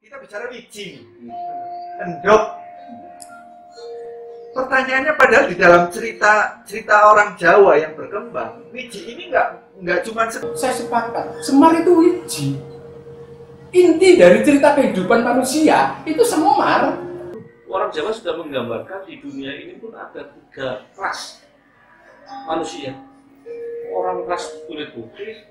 Kita bicara wiji, endok. Pertanyaannya padahal di dalam cerita orang Jawa yang berkembang, wiji ini nggak cuma saya sepakat. Semar itu wiji. Inti dari cerita kehidupan manusia itu semar. Orang Jawa sudah menggambarkan di dunia ini pun ada 3 ras manusia. Orang ras kulit putih,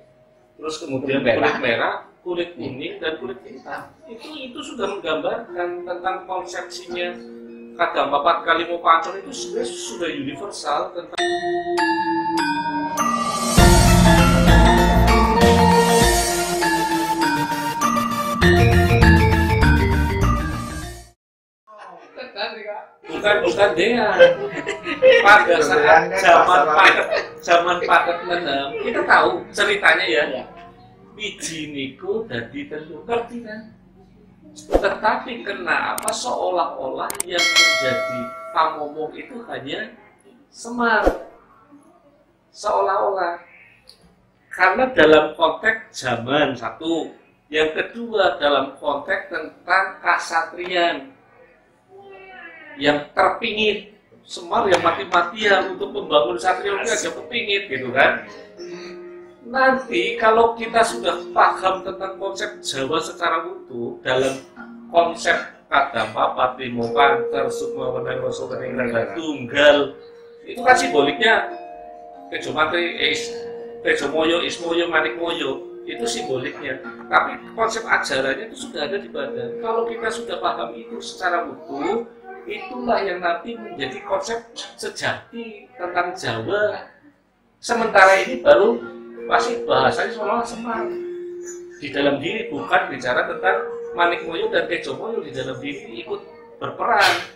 terus kemudian kulit merah, kulit kuning, dan kulit hitam. Itu sudah menggambarkan tentang konsepsinya kadang papat kalimo pancor itu sebenarnya sudah universal tentang bukan dia. Pada saat zaman paket menem, kita tahu ceritanya ya. Wiji niku dadi telu ngerti kan? Tetapi kenapa seolah-olah yang menjadi pamomong itu hanya Semar? Seolah-olah. Karena dalam konteks zaman satu, yang kedua dalam konteks tentang kasatrian yang terpingit. Semar yang mati-matian untuk membangun satria itu aja kepingit gitu kan. Nanti kalau kita sudah paham tentang konsep Jawa secara utuh dalam konsep kadang papat limo panter sukma wenang rasa kening tunggal, itu kan simboliknya Tejo Mantri Tejo Moyo Ismoyo Manik Moyo, itu simboliknya. Tapi konsep ajarannya itu sudah ada di badan. Kalau kita sudah paham itu secara utuh, itulah yang nanti menjadi konsep sejati tentang Jawa. Sementara ini baru masih bahasanya seolah Semar di dalam diri, bukan bicara tentang Manik Moyo dan Tejo Moyo di dalam diri ikut berperan.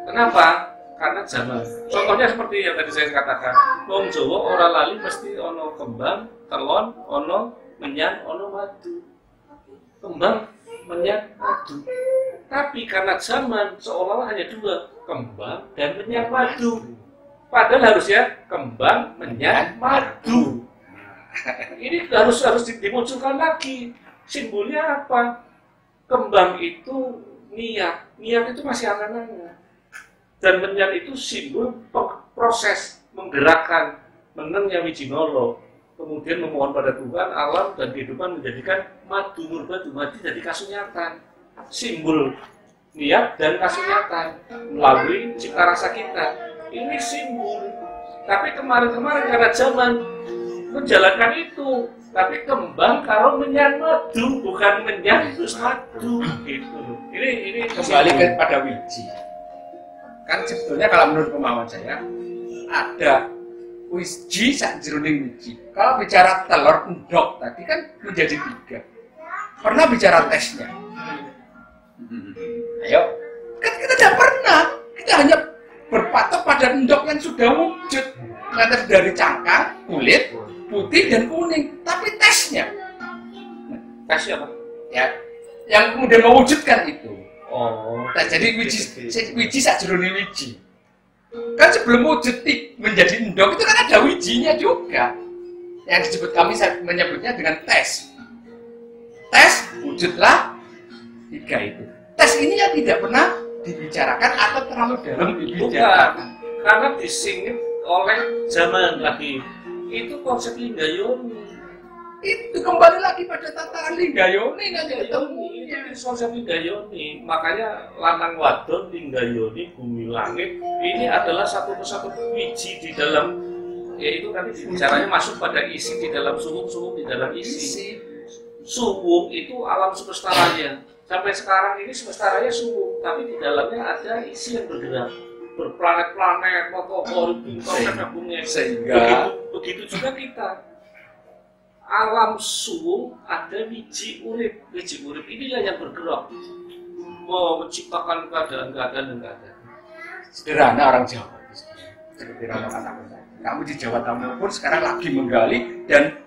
Kenapa? Karena zaman. Contohnya seperti yang tadi saya katakan, wong Jawa ora lali mesti ono kembang, telon, ono menyan, ono madu. Kembang, menyan, madu. Tapi karena zaman seolah-olah hanya 2, kembang dan menyan, madu. Padahal harusnya kembang, menyan, madu. Ini harus dimunculkan lagi. Simbolnya apa? Kembang itu niat itu masih angan-angan. Dan menyan itu simbol proses menggerakkan menengnya wijinolo. Kemudian memohon pada Tuhan, alam dan kehidupan menjadikan madu murbadu mati jadi kasunyatan. Simbol niat dan kasunyatan melalui cipta rasa kita. Ini simbol. Tapi kemarin-kemarin karena zaman menjalankan itu, tapi kembang kalau menyan madu, bukan menyan terus madu gitu. Ini kembali kepada wiji. Kan sebetulnya kalau menurut pemahaman saya ada wiji sakjroning wiji. Kalau bicara telur endok tadi kan menjadi 3. Pernah bicara tesnya? Ayo, kan kita tidak pernah. Kita hanya berpatok pada endok yang sudah wujud, nanti dari cangkang, kulit, putih dan kuning. Tapi tesnya apa? Ya, yang kemudian mewujudkan itu. Oh, nah, jadi wiji sakjroning wiji. Kan sebelum wujud menjadi endok itu kan ada wijinya juga. Yang disebut kami menyebutnya dengan tes. Tes wujudlah 3 itu. Tes ini yang tidak pernah dibicarakan atau terlalu dalam dibicarakan. Karena disingit oleh zaman lagi. Itu konsep Linggayoni. Itu kembali lagi pada tataran Linggayoni kan ya. Itu konsep Linggayoni. Makanya lanang wadon Linggayoni bumi langit ini adalah satu persatu wiji di dalam, yaitu tadi bicaranya masuk pada isi di dalam suwung di dalam isi. Suwung itu alam semesta raya. Sampai sekarang ini semesta raya suwung, tapi di dalamnya ada isi yang bergerak, berplanet-planet, matahari, bintang, bumi. Sehingga begitu juga kita. Alam suwung ada wiji urip. Wiji urip inilah yang bergerak, menciptakan keadaan. Sederhana orang Jawa. Seperti Romo katakan, kamu di Jawa Timur pun sekarang lagi menggali dan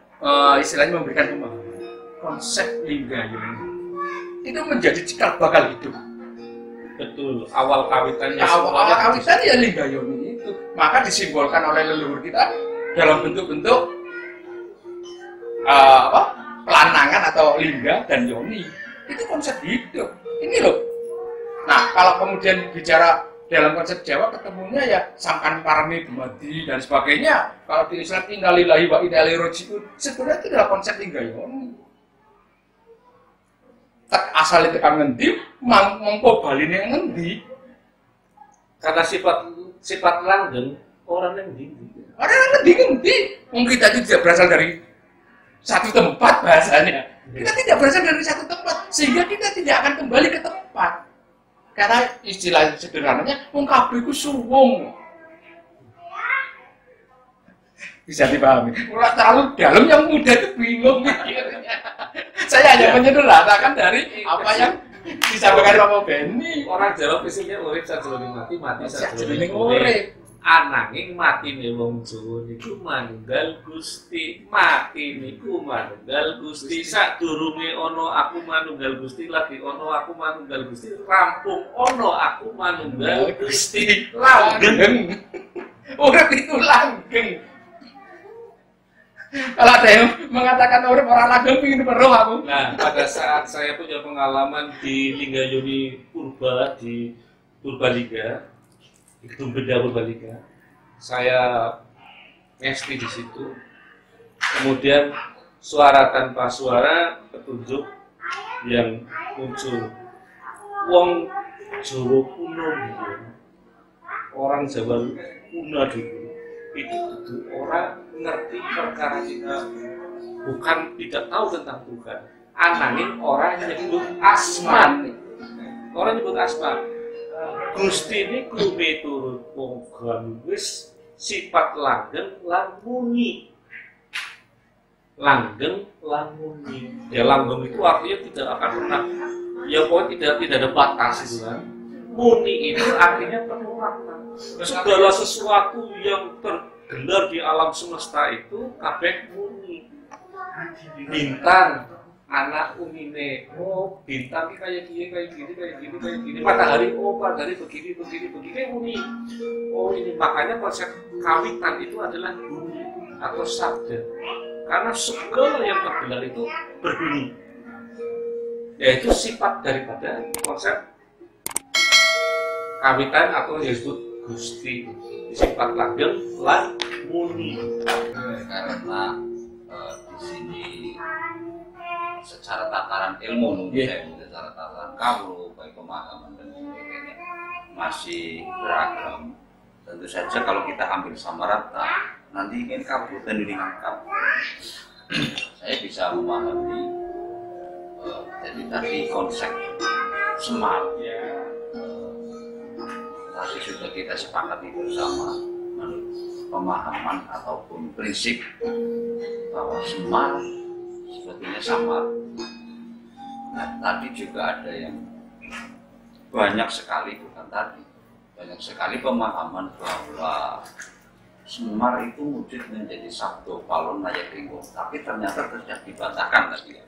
istilahnya memberikan pemahaman konsep Linggayoni. Itu menjadi cikal bakal hidup. Betul, awal kawitannya. Awal kawitan ya Linggayoni itu. Maka disimbolkan oleh leluhur kita dalam bentuk-bentuk pelanangan atau lingga dan yoni. Itu konsep hidup. Ini loh. Nah, kalau kemudian bicara dalam konsep Jawa ketemunya ya sangkan parani dumadi dan sebagainya. Kalau di Islam innalillahi wa inna ilaihi raji'un, sebenarnya itu adalah konsep linggayoni. Asal itu kan ngendi, mongko baline ngendi. Karena sifat langgeng orang yang tinggi. Orang yang ngendi. Wong kita itu tidak berasal dari satu tempat bahasanya. Kita tidak berasal dari satu tempat, sehingga kita tidak akan kembali ke tempat. Karena istilah sederhananya, wong kabeh iku suwung. Bisa dipahami. Kalau terlalu dalam yang muda itu bingung mikirnya. Saya hanya menyederhanakan dari apa yang disampaikan Bapak Benny. Orang Jawa biasanya urip sajroning mati, mati sajroning urip. urip. Ananging mati nih wong Jawa niku manunggal Gusti, mati niku manunggal Gusti. Sadurunge ono aku manunggal Gusti, lagi ono aku manunggal Gusti, rampung ono aku manunggal Gusti. Langgeng. Urip itu langgeng. Kalau ada yang mengatakan urip orang langgeng pingin beruh aku. Nah, pada saat saya punya pengalaman di Linggayoni Purba di Purbalingga, di Gedung Benda Purbalingga, saya ngesti di situ. Kemudian suara tanpa suara petunjuk yang muncul. Wong Jawa kuno dulu, orang Jawa kuno dulu itu orang ngerti perkara kita, bukan tidak tahu tentang Tuhan. Anangin orang nyebut asma. Orang nyebut asma. Gusti ini kume turun wong wis sifat langgeng lan muni. Langgeng lan muni. Ya langgeng itu artinya tidak akan pernah, ya pokoknya tidak ada batas itu kan. Muni itu artinya penuh makna. Segala sesuatu yang tergelar di alam semesta itu kabeh muni. Bintang, anak umine, oh bintang kayak gini, kayak gini, kayak gini, kayak gini. Matahari, oh matahari begini, begini, begini, muni. Oh ini makanya konsep kawitan itu adalah bunyi atau sabda. Karena segala yang tergelar itu berbunyi. Yaitu sifat daripada konsep kawitan atau yang disebut Gusti, sifat langgeng lan muni. Karena di sini secara tataran ilmu, secara tataran kamu, baik pemahaman dan sebagainya masih beragam. Tentu saja kalau kita ambil sama rata, nanti ingin kabur dan diangkat. Saya bisa memahami. Jadi tadi konsep smart. Tadi sudah kita sepakati bersama pemahaman ataupun prinsip bahwa semar sebetulnya samar. Nah, tadi juga ada yang banyak sekali, bukan tadi, banyak sekali pemahaman bahwa semar itu wujud menjadi sabdo palon layak ringo, tapi ternyata tidak dibantahkan tadi ya.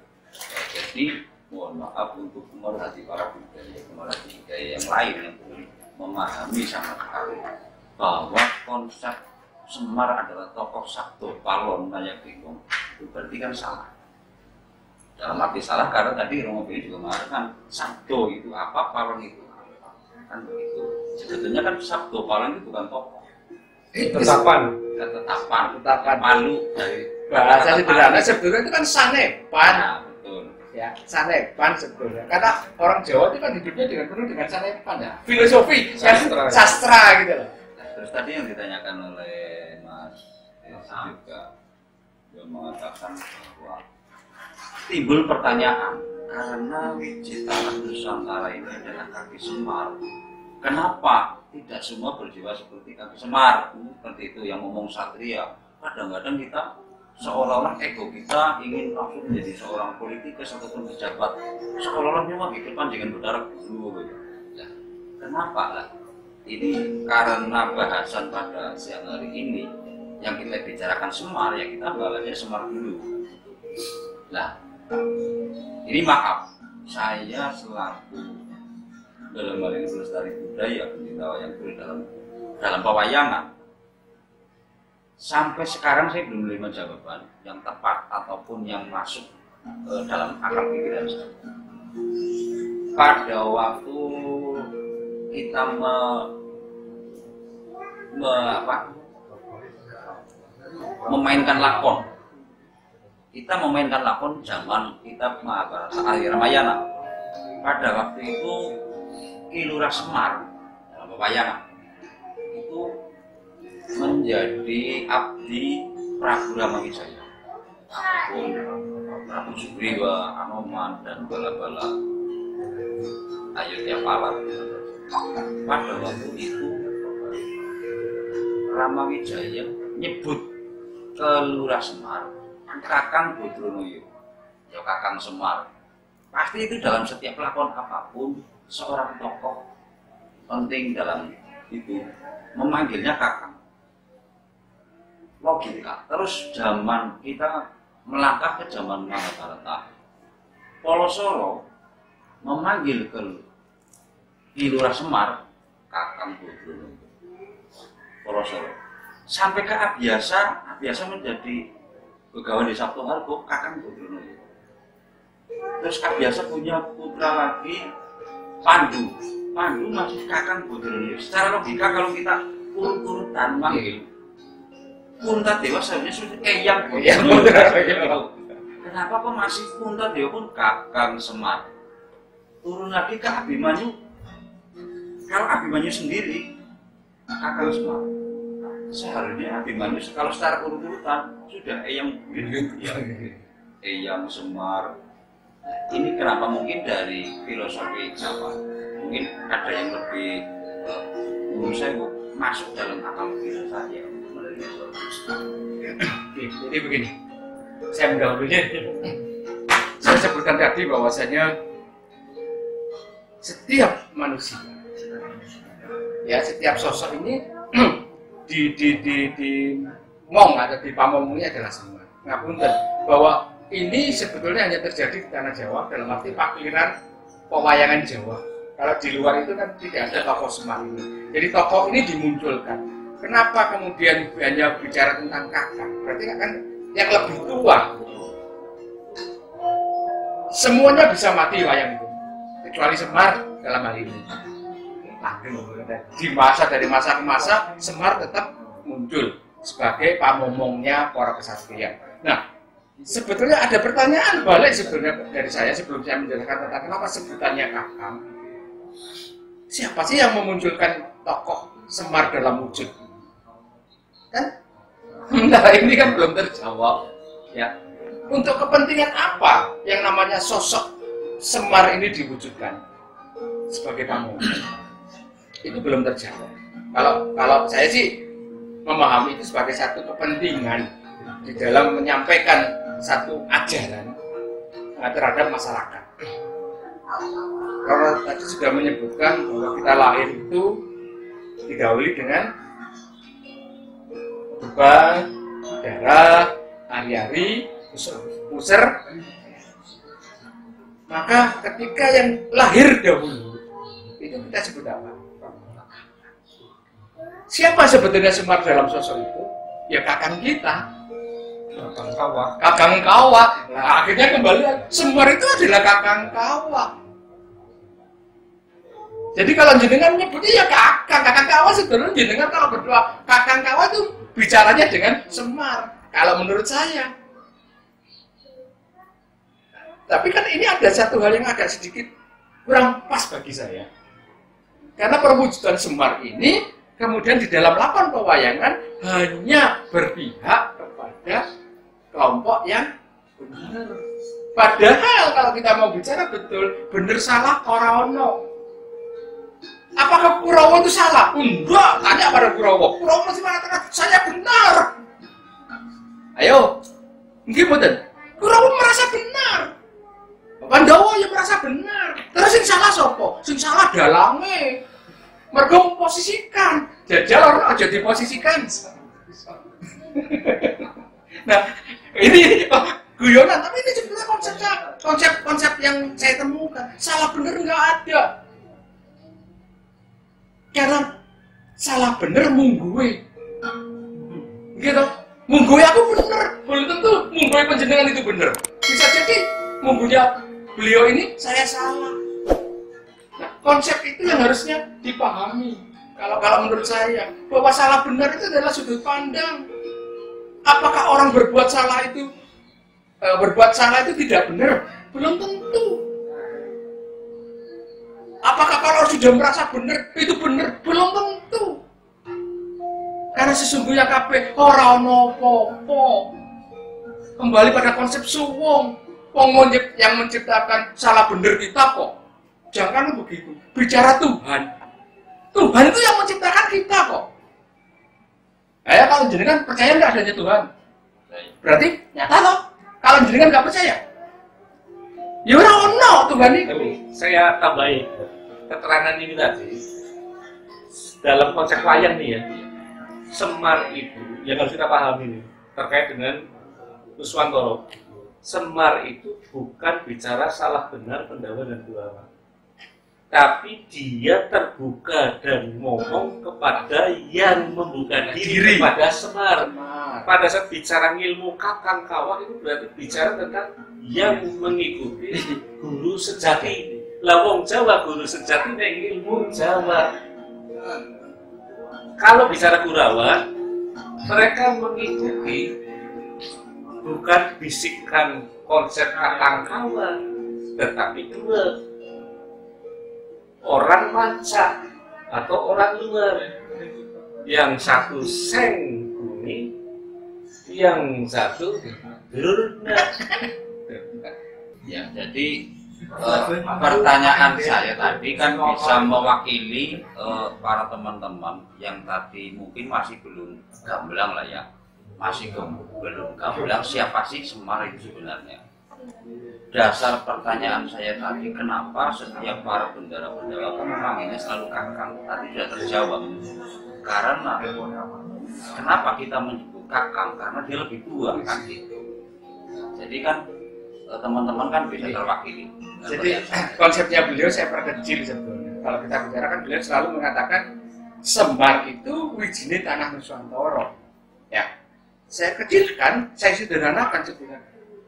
Jadi mohon maaf untuk pemerhati para budaya yang lain yang boleh memahami sama sekali bahwa konsep Semar adalah tokoh sabdo palon layak bingung, itu berarti kan salah. Dalam arti salah karena tadi Romo Beni juga mengatakan sabdo itu apa, palon itu kan begitu. Sebetulnya kan sabdo palon itu bukan tokoh, Ketetapan palu dari bahasa sederhana sebetulnya itu kan sanepan. Nah, betul. Ya, sanepan sebetulnya. Karena orang Jawa itu kan hidupnya penuh dengan sanepan ya. Filosofi, sastra gitu loh. Terus tadi yang ditanyakan oleh Mas Desi juga yang mengatakan bahwa timbul pertanyaan karena wiji tanah Nusantara ini adalah kaki Semar, kenapa tidak semua berjiwa seperti kaki Semar? Seperti itu yang ngomong satria. Kadang-kadang kita seolah-olah ego kita ingin langsung menjadi seorang politikus ataupun pejabat, seolah-olah memang hidup panjangan berdarah dulu. Nah, kenapa lah? Ini karena bahasan pada siang hari ini yang kita bicarakan Semar, ya kita bahasanya Semar dulu. Nah, ini maaf, saya selaku dalam hal ini pelestari budaya pencinta wayang kulit dalam pewayangan, sampai sekarang saya belum menerima jawaban yang tepat ataupun yang masuk dalam akal pikiran saya. pada waktu kita memainkan lakon. Kita memainkan lakon zaman kita Ari Ramayana. Pada waktu itu Ki Lurah Semar dalam pewayangan itu menjadi abdi Prabu Ramawijaya. Prabu Sugriwa, Anoman dan bala-bala Ayodhya-pala. Pada waktu itu Ramawijaya nyebut ke Lurah Semar Kakang Bodronoyo, ya Kakang Semar. Pasti itu dalam setiap lakon apapun seorang tokoh penting dalam itu memanggilnya Kakang. Logika. Terus zaman kita melangkah ke zaman Mahabharata. Polosoro memanggil ke Ki Lurah Semar Kakang Bodronoyo. Polosoro. Sampai ke Abiyasa menjadi Begawan di Sabtohargo, Kakang Bodronoyo. Terus Abiyasa punya putra lagi Pandu masih Kakang Bodronoyo. Secara logika kalau kita urut-urutan manggil Puntadewa sebenarnya sudah Eyang Bodronoyo. Kenapa kok masih Puntadewa pun Kakang Semar? Turun lagi ke Abimanyu. Kalau Abimanyu sendiri Kakang Semar. Seharusnya Abimanyu kalau secara urut-urutan sudah Eyang Semar. Ini kenapa mungkin dari filosofi Jawa mungkin ada yang lebih menurut saya masuk dalam akal pikiran saya. Jadi begini, saya mendahulunya saya sebutkan tadi bahwasanya setiap manusia, ya setiap sosok ini di mong atau di pamomongnya adalah semar. Ngapunten bahwa ini sebetulnya hanya terjadi di tanah Jawa dalam arti pakiran pewayangan Jawa. Kalau di luar itu kan tidak ada tokoh Semar ini. Jadi tokoh ini dimunculkan. Kenapa kemudian hanya bicara tentang Kakang? Berarti kan yang lebih tua. Semuanya bisa mati wayang itu, kecuali Semar dalam hal ini. Dari masa ke masa Semar tetap muncul sebagai pamomongnya para kesatria. Nah, sebetulnya ada pertanyaan balik sebenarnya dari saya sebelum saya menjelaskan tentang kenapa sebutannya Kakang. Siapa sih yang memunculkan tokoh Semar dalam wujud? Kan? Nah, ini kan belum terjawab. Ya. Untuk kepentingan apa yang namanya sosok Semar ini diwujudkan sebagai pamomong? Itu belum terjawab. Kalau saya sih memahami itu sebagai satu kepentingan di dalam menyampaikan satu ajaran terhadap masyarakat. Karena tadi sudah menyebutkan bahwa kita lahir itu didahului dengan beban, darah, hari-hari, user. Maka ketika yang lahir dahulu itu kita sebut apa? Siapa sebetulnya Semar dalam sosok itu? Ya Kakang kita. Kakang Kawah. Nah, akhirnya kembali Semar itu adalah Kakang Kawah. Jadi kalau jenengan menyebutnya ya Kakang Kawah sebetulnya jenengan kalau berdua Kakang Kawah itu bicaranya dengan Semar. Kalau menurut saya. Tapi kan ini ada satu hal yang agak sedikit kurang pas bagi saya. Karena perwujudan Semar ini kemudian di dalam lakon pewayangan hanya berpihak kepada kelompok yang benar. Padahal kalau kita mau bicara betul, benar salah ora ono. Apakah Kurawa itu salah? Enggak, tanya pada Kurawa. Kurawa masih mengatakan saya benar. Ayo, gimana? Kurawa merasa benar. Pandhawa yang merasa benar. Terus yang salah sopo? Yang salah dalange. Mergo posisikan. Jajal orang aja diposisikan. Nah, ini guyonan, tapi ini sebenarnya konsep yang saya temukan. Salah benar nggak ada. Karena salah benar mungguwe. Gitu. Mungguwe aku benar. Belum tentu mungguwe panjenengan itu benar. Bisa jadi munggunya beliau ini saya salah. Nah, konsep itu yang harusnya dipahami. Kalau menurut saya, bahwa salah benar itu adalah sudut pandang. Apakah orang berbuat salah itu tidak benar? Belum tentu. Apakah kalau sudah merasa benar itu benar? Belum tentu. Karena sesungguhnya kabeh ora ono apa-apa. Kembali pada konsep suwung. Wong yang menciptakan salah benar kita kok. Jangan begitu. Bicara Tuhan. Tuhan itu yang menciptakan kita kok. Kalau jenengan percaya nggak adanya Tuhan? Berarti nyata loh. Kalau jenengan nggak percaya, ya ora ono Tuhan itu. Tapi saya tambahin keterangan ini tadi dalam konsep wayang nih ya. Semar itu yang harus kita pahami nih, terkait dengan Nuswantoro. Semar itu bukan bicara salah benar Pandawa dan Kurawa, tapi dia terbuka dan ngomong kepada yang membuka diri kepada Semar. Pada saat bicara ilmu kakang kawah itu berarti bicara tentang yang mengikuti guru sejati. Lah wong Jawa guru sejati nek ilmu Jawa. Kalau bicara Kurawa, mereka mengikuti bukan bisikan konsep kakang kawah, tetapi dua orang manca atau orang luar. Yang satu seng bumi, yang satu berurna. Ya, jadi pertanyaan saya tadi kan bisa mewakili para teman-teman yang tadi mungkin masih belum gamblang lah ya, belum gamblang siapa sih Semar itu sebenarnya. Dasar pertanyaan saya tadi, kenapa setiap para bendara-bendara memanggilnya selalu kakang, tadi sudah terjawab. Karena kenapa kita menyebut kakang? Karena dia lebih tua kan gitu. Jadi kan teman-teman kan bisa terwakili. Jadi konsepnya beliau saya perkecil sebetulnya. Kalau kita bicara kan beliau selalu mengatakan Semar itu wijine tanah Nuswantoro. Ya, saya kecilkan, saya sederhanakan sebetulnya.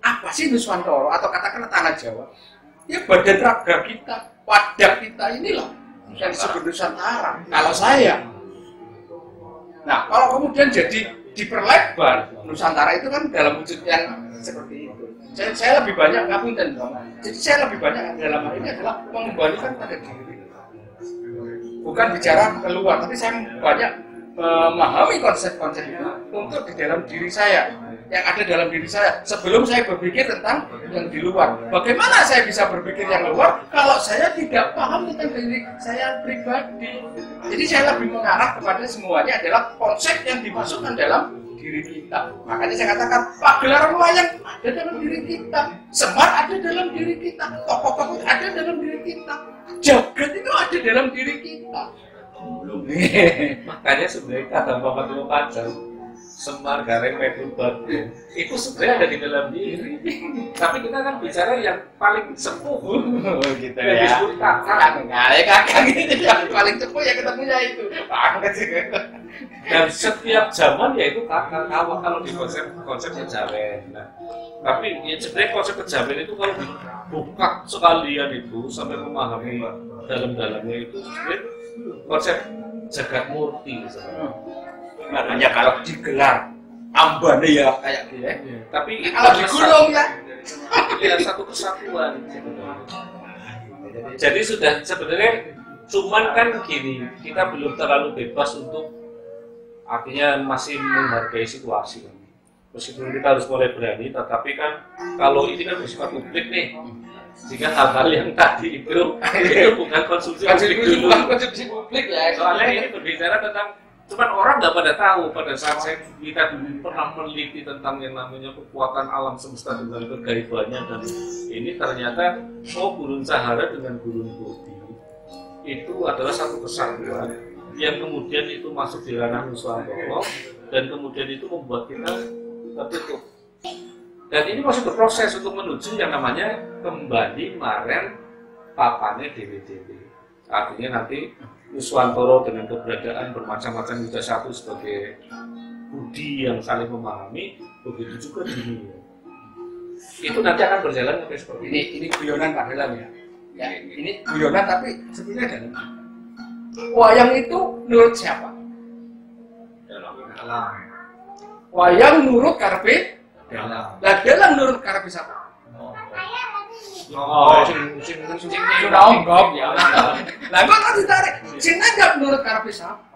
Apa sih Nuswantoro atau katakanlah tanah Jawa? Ya badan raga kita, wadah kita inilah yang disebut Nusantara. Kalau saya, nah kalau kemudian jadi diperlebar Nusantara itu kan dalam wujud yang seperti itu. Saya lebih banyak ngapunten, jadi saya lebih banyak dalam hal ini adalah mengembalikan pada diri, bukan bicara keluar, tapi saya banyak memahami konsep-konsep itu untuk di dalam diri saya, yang ada dalam diri saya sebelum saya berpikir tentang yang di luar. Bagaimana saya bisa berpikir yang luar kalau saya tidak paham tentang diri saya pribadi? Jadi saya lebih mengarah kepada semuanya adalah konsep yang dimasukkan dalam diri kita. Makanya saya katakan pagelaran wayang ada dalam diri kita, Semar ada dalam diri kita, tokoh-tokoh ada dalam diri kita, jagat itu ada dalam diri kita. Makanya sebenarnya kata Bapak Timo Panjang, Semar Gareng Metu Batu itu sebenarnya ada di dalam diri. Tapi kita kan bicara yang paling sepuh, Gitu yang ya. disebut kakak. Kakak gitu yang paling sepuh ya ketemunya itu. Dan setiap zaman yaitu kakak kawah kalau di konsep kejawen. Nah, tapi ya sebenarnya konsep kejawen itu kalau dibuka sekalian itu sampai memahami dalam-dalamnya itu sebenarnya konsep jagat murti misalnya. Makanya kalau digelar ambane ya kayak gitu ya. Tapi Kalau di gunung ya. ya satu kesatuan sebenarnya. Jadi sudah sebenarnya cuman kan gini, kita belum terlalu bebas untuk artinya masih menghargai situasi. Meskipun kita harus mulai berani, tetapi kan kalau ini kan bersifat publik nih, jika hal-hal yang tadi itu bukan konsumsi publik dulu. Bukan konsumsi publik ya. Soalnya ini berbicara tentang, cuman orang nggak pada tahu pada saat kita dulu pernah meneliti tentang yang namanya kekuatan alam semesta dengan kegaibannya, dan ini ternyata Gurun Sahara dengan Gurun Bodi itu adalah satu kesatuan yang kemudian itu masuk di ranah Nuswantoro dan kemudian itu membuat kita tertutup. Dan ini masih berproses untuk menuju yang namanya kembali maren papane dewe-dewe. Artinya nanti Nuswantoro dengan keberadaan bermacam-macam juga satu sebagai budi yang saling memahami, begitu juga dunia. itu nanti akan berjalan sampai seperti ini. Ini guyonan Pak Dalam ya. Ya, Iya, iya. ini guyonan tapi sebenarnya dalam. Wayang itu nurut siapa? Dalam Dalam. Wayang nurut karepe Dalam. lah dalam nurut karepe siapa? Oh, sing Nanggap ya. Lah kok tak ditarik? Sing nanggap nurut karepe siapa?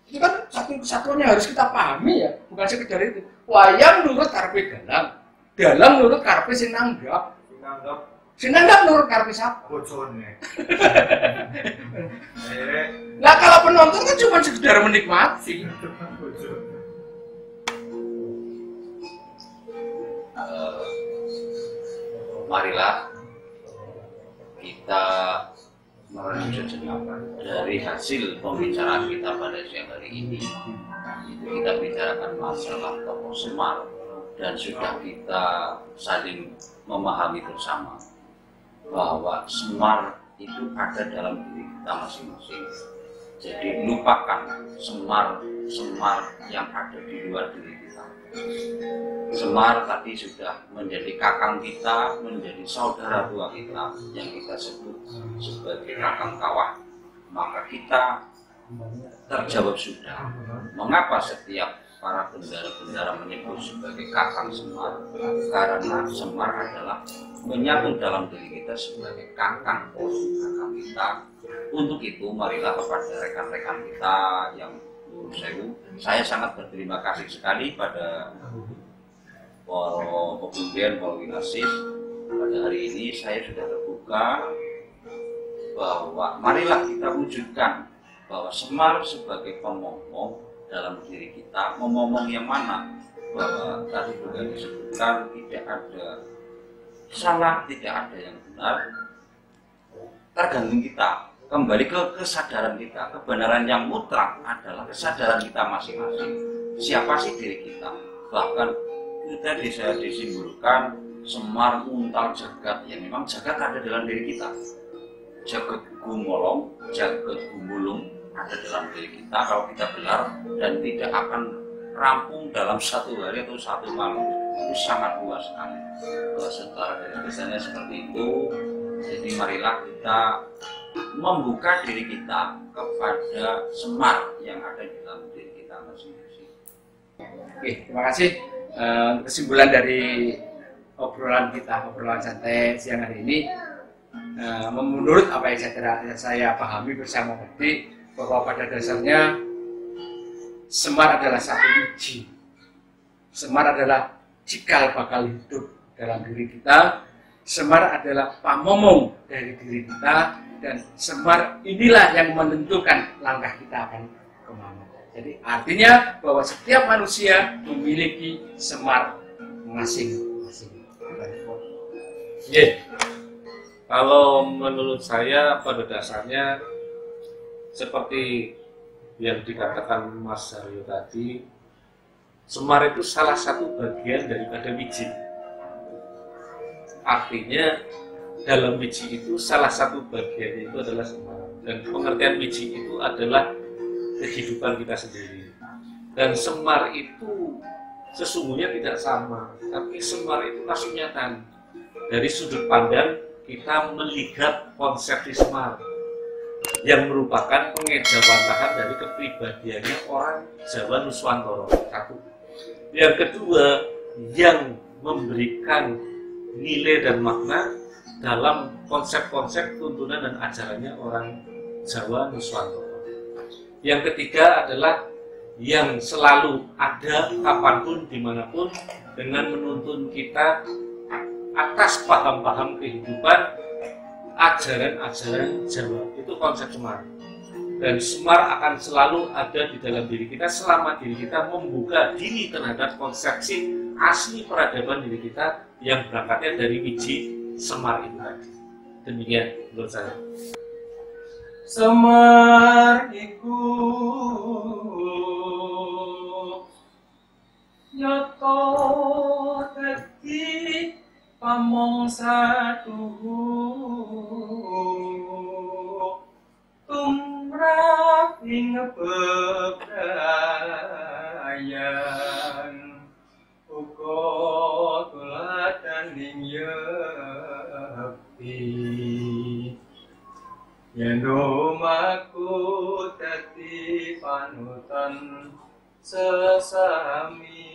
Itu kan satu kesatuan yang harus kita pahami ya, bukan sekedar itu. Wayang nurut karepe dalam nurut karepe sing nanggap. Dianggap Sing nanggap nurut karepe siapa? bojone. Nah kalau penonton kan cuma sekedar menikmati. Bojone. Marilah kita melanjut dari hasil pembicaraan kita pada siang hari ini. Itu kita bicarakan masalah tokoh Semar dan sudah kita saling memahami bersama bahwa Semar itu ada dalam diri kita masing-masing. Jadi lupakan Semar yang ada di luar diri kita. Semar tadi sudah menjadi kakang kita, menjadi saudara tua kita yang kita sebut sebagai kakang kawah. Maka kita terjawab sudah. Mengapa setiap para bendara-bendara menyebut sebagai kakang Semar? Karena Semar adalah menyatu dalam diri kita sebagai kakang kakang kita. Untuk itu marilah kepada rekan-rekan kita yang saya sangat berterima kasih sekali pada Pemungkian Pak Winarsis. Pada hari ini saya sudah terbuka bahwa marilah kita wujudkan bahwa Semar sebagai pemomong dalam diri kita. Memomong yang mana? Bahwa tadi juga disebutkan tidak ada salah, tidak ada yang benar, tergantung kita. Kembali ke kesadaran kita. Kebenaran yang mutlak adalah kesadaran kita masing-masing. Siapa sih diri kita? Bahkan itu tadi saya disimbolkan Semar untal jagat. Ya memang jagat ada dalam diri kita. Jagat gumolong, jagat gumulung ada dalam diri kita kalau kita gelar, dan tidak akan rampung dalam satu hari atau satu malam. Itu sangat luas sekali. Setelah dari kesannya seperti itu, jadi marilah kita membuka diri kita kepada Semar yang ada di dalam diri kita masing-masing. Oke, terima kasih. Kesimpulan dari obrolan kita, obrolan santai siang hari ini, menurut apa yang saya pahami bersama tadi, bahwa pada dasarnya Semar adalah satu wiji. Semar adalah cikal bakal hidup dalam diri kita. Semar adalah pamomong dari diri kita, dan Semar inilah yang menentukan langkah kita akan kemana. Jadi artinya bahwa setiap manusia memiliki Semar masing-masing. Yeah. Kalau menurut saya pada dasarnya seperti yang dikatakan Mas Haryo tadi, Semar itu salah satu bagian daripada wiji. Artinya dalam wiji itu salah satu bagian itu adalah Semar, dan pengertian wiji itu adalah kehidupan kita sendiri. Dan Semar itu sesungguhnya tidak sama, tapi Semar itu kasunyatan. Dari sudut pandang kita melihat konsep Semar yang merupakan pengejawantahan dari kepribadiannya orang Jawa Nuswantara. Satu. Yang kedua, yang memberikan nilai dan makna dalam konsep-konsep tuntunan dan ajarannya orang Jawa Nuswantara. Yang ketiga adalah yang selalu ada kapanpun dimanapun dengan menuntun kita atas paham-paham kehidupan ajaran-ajaran Jawa. Itu konsep Semar. Dan Semar akan selalu ada di dalam diri kita selama diri kita membuka diri terhadap konsepsi asli peradaban diri kita yang berangkatnya dari wiji Semar itu tadi. Demikian menurut saya. Semar iku nyoto dadi pamongsa tumrap ing bebrayan uga yen omahku dadi panutan sesami.